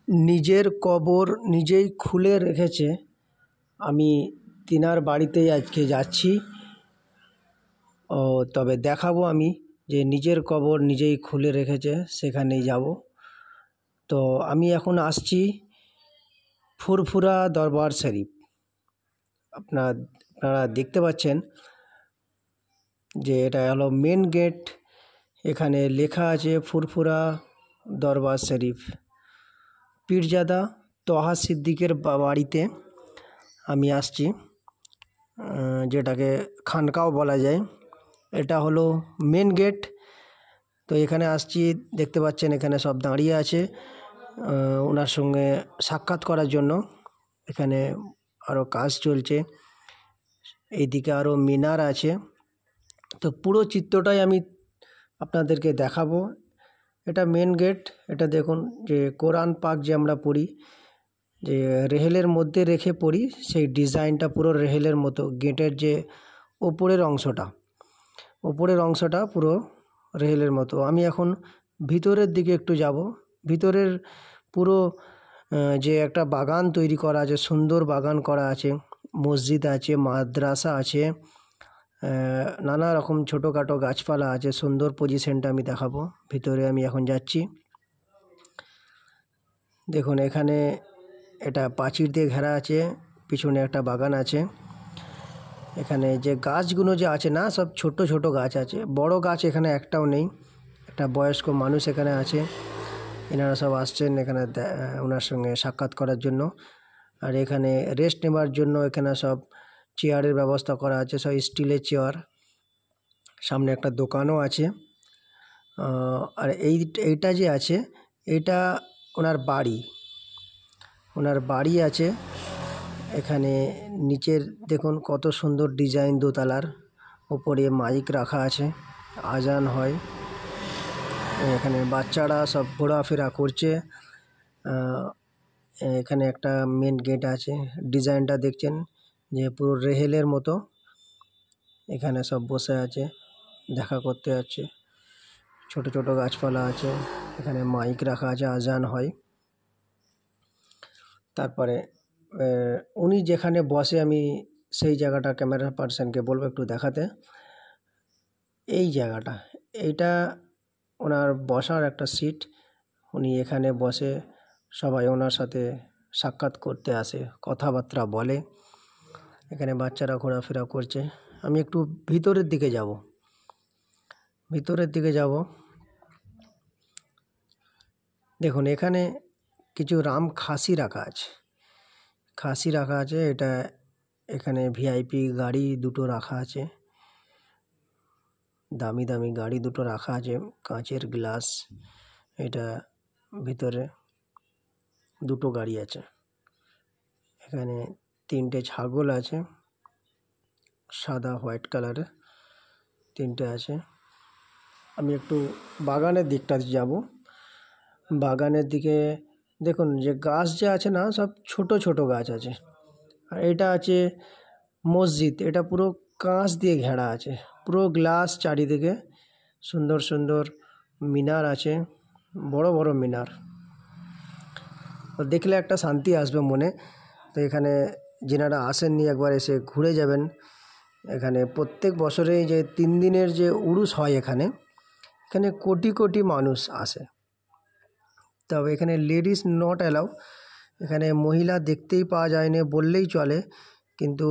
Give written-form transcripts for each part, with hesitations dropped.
নিজের কবর নিজেই খুলে রেখেছে। আমি তিনার বাড়িতেই আজকে যাচ্ছি। তবে দেখাবো আমি যে নিজের কবর নিজেই খুলে রেখেছে, সেখানেই যাব। তো আমি এখন আসছি ফুরফুরা দরবার শরীফ। আপনারা দেখতে পাচ্ছেন যে এটা হলো মেন গেট। এখানে লেখা আছে ফুরফুরা দরবার শরীফ। পীরজাদা তহা সিদ্দিকের বাড়িতে আমি আসছি, যেটাকে খানকাও বলা যায়। এটা হলো মেন গেট। তো এখানে আসছি, দেখতে পাচ্ছেন এখানে সব দাঁড়িয়ে আছে ওনার সঙ্গে সাক্ষাৎ করার জন্য। এখানে আরও কাজ চলছে, এইদিকে আরও মিনার আছে। তো পুরো চিত্রটাই আমি আপনাদেরকে দেখাবো। এটা মেন গেট। এটা দেখুন যে কোরআন পাক যে আমরা পড়ি, যে রেহেলের মধ্যে রেখে পড়ি, সেই ডিজাইনটা পুরো রেহেলের মতো। গেটের যে ওপরের অংশটা পুরো রেহেলের মতো। আমি এখন ভিতরের দিকে একটু যাব। ভিতরের পুরো যে একটা বাগান তৈরি করা আছে, সুন্দর বাগান করা আছে, মসজিদ আছে, মাদ্রাসা আছে, নানা রকম ছোটোখাটো গাছপালা আছে। সুন্দর পজিশনটা আমি দেখাবো। ভিতরে আমি এখন যাচ্ছি। দেখুন এখানে এটা প্রাচীর দিয়ে ঘেরা আছে, পিছনে একটা বাগান আছে। এখানে যে গাছগুলো যে আছে না, সব ছোট ছোট গাছ আছে, বড় গাছ এখানে একটাও নেই। একটা বয়স্ক মানুষ এখানে আছে, এনারা সব আসছেন এখানে ওনার সঙ্গে সাক্ষাৎ করার জন্য। আর এখানে রেস্ট নেওয়ার জন্য এখানে সব চেয়ারের ব্যবস্থা করা আছে, সব স্টিলের চেয়ার। সামনে একটা দোকানও আছে। আর এইটা যে আছে, এটা ওনার বাড়ি আছে। এখানে নিচের দেখুন কত সুন্দর ডিজাইন, দোতলার। ওপরে মাইক রাখা আছে, আজান হয়। এখানে বাচ্চারা সব ঘোরাফেরা করছে। এখানে একটা মেন গেট আছে। ডিজাইনটা দেখছেন যে পুরো রেহেলের মতো। এখানে সব বসে আছে, দেখা করতে যাচ্ছে। ছোট ছোট গাছপালা আছে, এখানে মাইক রাখা আছে, আজান হয়। তারপরে উনি যেখানে বসে, আমি সেই জায়গাটা ক্যামেরা পার্সনকে বলবো একটু দেখাতে। এই জায়গাটা, এইটা ওনার বসার একটা সিট। উনি এখানে বসে, সবাই ওনার সাথে সাক্ষাৎ করতে আসে, কথাবার্তা বলে। এখানে বাচ্চারা ঘোরাফেরা করছে। আমি একটু ভিতরের দিকে যাব। দেখুন এখানে কিছু রাম খাসি রাখা আছে। এটা এখানে ভিআইপি গাড়ি দুটো রাখা আছে, দামি দামি গাড়ি দুটো রাখা আছে, কাঁচের গ্লাস। এটা ভিতরে দুটো গাড়ি আছে। এখানে 3টে ছাগল আছে, সাদা হোয়াইট কালারের 3টে আছে। আমি একটু বাগানের দিকটা যাব। বাগানের দিকে দেখুন যে গাছ যে আছে না, সব ছোট ছোট গাছ আছে। আর এটা আছে মসজিদ। এটা পুরো কাঁচ দিয়ে ঘেরা আছে, পুরো গ্লাস চারিদিকে। সুন্দর সুন্দর মিনার আছে, বড় বড় মিনার। দেখলে একটা শান্তি আসবে মনে। তো এখানে যেনারা আসেননি, একবার এসে ঘুরে যাবেন। এখানে প্রত্যেক বছরে যে 3 দিনের যে উরুস হয়, এখানে কোটি কোটি মানুষ আসে। তবে এখানে লেডিস নট অ্যালাউ। এখানে মহিলা দেখতেই পাওয়া যায় না বললেই চলে। কিন্তু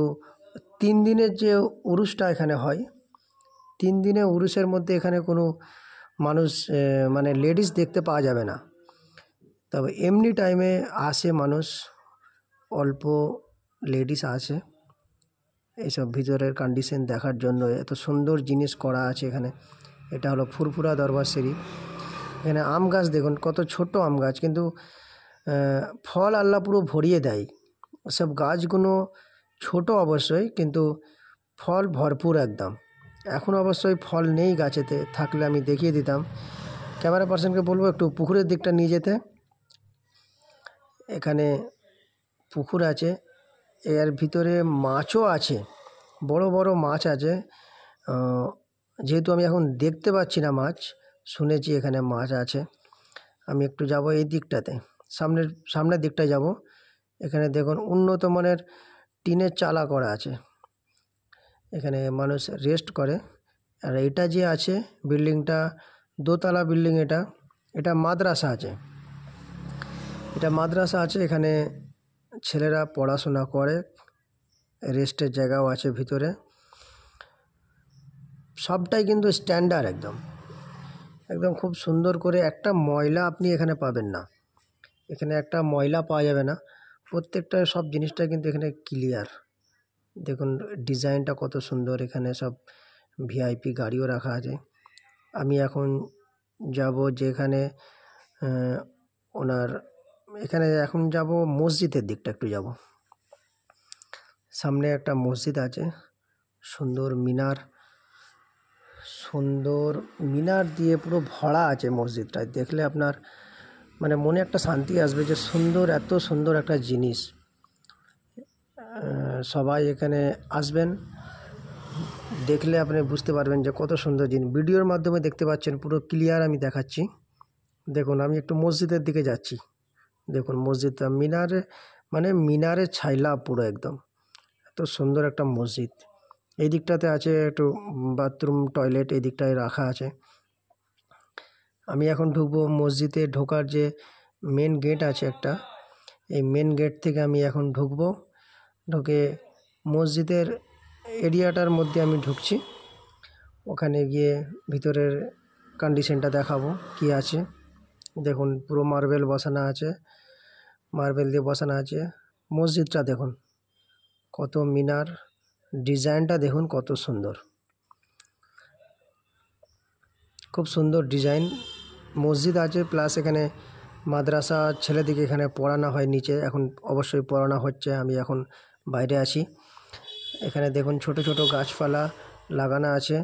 3 দিনের যে উরুসটা এখানে হয়, 3 দিনের উরুসের মধ্যে এখানে কোনো মানুষ মানে লেডিস দেখতে পাওয়া যাবে না। তবে এমনি টাইমে আসে মানুষ, অল্প লেডিস আসে এইসব ভিতরের কন্ডিশন দেখার জন্য। এত সুন্দর জিনিস করা আছে এখানে। এটা হলো ফুরফুরা দরবার শরীফ। এখানে আম গাছ দেখুন, কত ছোট আম গাছ, কিন্তু ফল আল্লাহ পুরো ভরিয়ে দেয়। সব গাছগুলো ছোট অবশ্যই, কিন্তু ফল ভরপুর একদম। এখন অবশ্যই ফল নেই গাছেতে, থাকলে আমি দেখিয়ে দিতাম। ক্যামেরা পার্সনকে বলবো একটু পুকুরের দিকটা নিয়ে যেতে। এখানে পুকুর আছে, এর ভিতরে মাছও আছে, বড় বড় মাছ আছে। যেহেতু আমি এখন দেখতে পাচ্ছি না মাছ, শুনেছি এখানে মাছ আছে। আমি একটু যাব এই দিকটাতে। সামনের দিকটায় যাব। এখানে দেখুন উন্নত মানের টিনের চালা করা আছে, এখানে মানুষ রেস্ট করে। আর এটা যে আছে বিল্ডিংটা দোতলা বিল্ডিং, এটা মাদ্রাসা আছে, এখানে ছেলেরা পড়াশোনা করে, রেস্টের জায়গাও আছে ভিতরে। সবটাই কিন্তু স্ট্যান্ডার্ড, একদম খুব সুন্দর করে। একটা ময়লা আপনি এখানে পাবেন না, এখানে একটা ময়লা পাওয়া যাবে না। প্রত্যেকটা সব জিনিসটা কিন্তু এখানে ক্লিয়ার। দেখুন ডিজাইনটা কত সুন্দর, এখানে সব ভিআইপি গাড়িও রাখা আছে। আমি এখন যাব যেখানে এখন যাব মসজিদের দিকটা, একটু যাব। সামনে একটা মসজিদ আছে, সুন্দর মিনার দিয়ে পুরো ভরা আছে মসজিদটায়। দেখলে আপনার মানে মনে একটা শান্তি আসবে যে এত সুন্দর একটা জিনিস। সবাই এখানে আসবেন, দেখলে আপনি বুঝতে পারবেন যে কত সুন্দর জিনিস। ভিডিওর মাধ্যমে দেখতে পাচ্ছেন, পুরো ক্লিয়ার আমি দেখাচ্ছি। দেখুন আমি একটু মসজিদের দিকে যাচ্ছি। দেখুন মসজিদটা মিনারে ছাইলা পুরো একদম, এত সুন্দর একটা মসজিদ। এই দিকটাতে আছে একটু বাথরুম টয়লেট, এই দিকটায় রাখা আছে। আমি এখন ঢুকবো মসজিদে। ঢোকার যে মেন গেট আছে একটা, এই মেন গেট থেকে আমি এখন ঢুকে মসজিদের এরিয়াটার মধ্যে আমি ঢুকছি। ওখানে গিয়ে ভিতরের কন্ডিশনটা দেখাবো কি আছে। দেখুন পুরো মার্বেল দিয়ে বসানো আছে। মসজিদটা দেখুন কত মিনার, ডিজাইনটা দেখুন কত সুন্দর, খুব সুন্দর ডিজাইন মসজিদ আছে। প্লাস এখানে মাদ্রাসা ছেলেদিকে এখানে পড়ানো হয় নিচে, এখন অবশ্যই পড়ানো হচ্ছে। আমি এখন বাইরে আছি। এখানে দেখুন ছোট ছোট গাছপালা লাগানো আছে,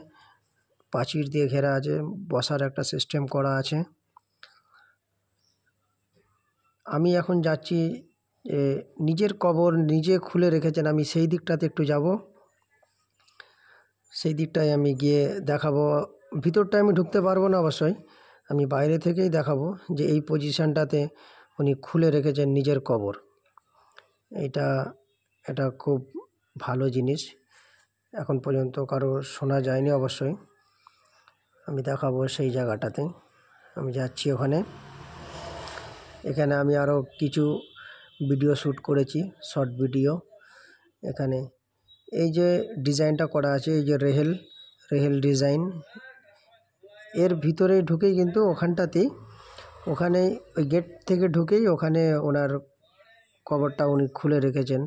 প্রাচীর দিয়ে ঘেরা আছে, বসার একটা সিস্টেম করা আছে। আমি এখন যাচ্ছি নিজের কবর নিজে খুলে রেখেছেন, আমি সেই দিকটাতে একটু যাব। সেই দিকটায় আমি গিয়ে দেখাবো। ভিতরটায় আমি ঢুকতে পারবো না অবশ্যই, আমি বাইরে থেকেই দেখাবো যে এই পজিশানটাতে উনি খুলে রেখেছেন নিজের কবর। এটা খুব ভালো জিনিস, এখন পর্যন্ত কারো শোনা যায়নি অবশ্যই। আমি দেখাবো সেই জায়গাটাতে, আমি যাচ্ছি ওখানে। এখানে আমি আরও কিছু ভিডিও শ্যুট করেছি, শর্ট ভিডিও। এখানে এই যে ডিজাইনটা করা আছে, এই যে রেহেল ডিজাইন, এর ভিতরে ঢুকেই কিন্তু ওখানে ওই গেট থেকে ঢুকেই ওখানে ওনার কবরটা উনি খুলে রেখেছেন।